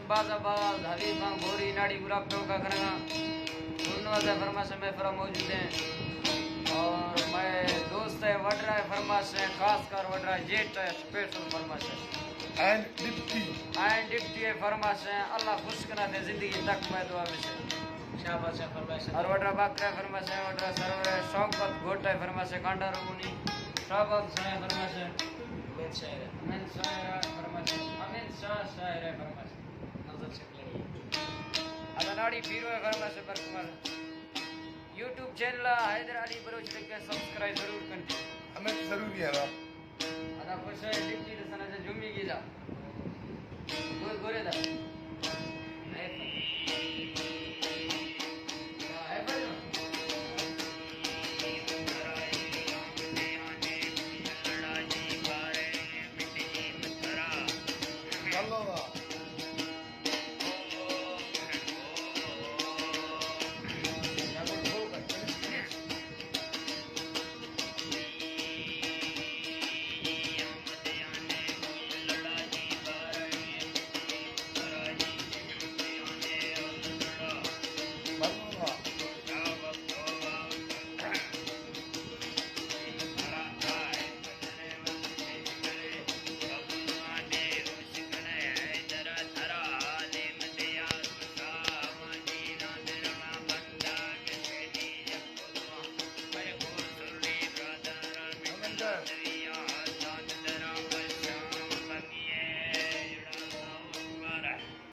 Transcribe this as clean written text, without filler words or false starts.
बाजाबाद हबीब भोरी नाड़ी बुरा का करेगा उनवाजा फरमाश में फरा मौजूद हैं और मैं दोस्त है वट रहा है फरमाश है खास कर वट रहा है जेट है स्पेशल फरमाश है एंड डिप्टी है फरमाश है अल्लाह खुश करा दे जिंदगी तक मैं दुआ में से शाबाश है फरमाश और वट रहा बाकरा फरमाश है वट रहा सरवर है शौकत घोट है फरमाश है कांडा रोनी शाबाश है फरमाश है मैं शायर फरमाश अमीन शायर है फरमाश नजर से लड़ी अदनाड़ी पीरो है फरमाश पर कुमार YouTube चैनल हैदर अली बलोच लिख के सब्सक्राइब जरूर कर दी हमें जरूरी है ना अदा खुश है डिप्टी दसना से जुम्मी की जा गोरे दा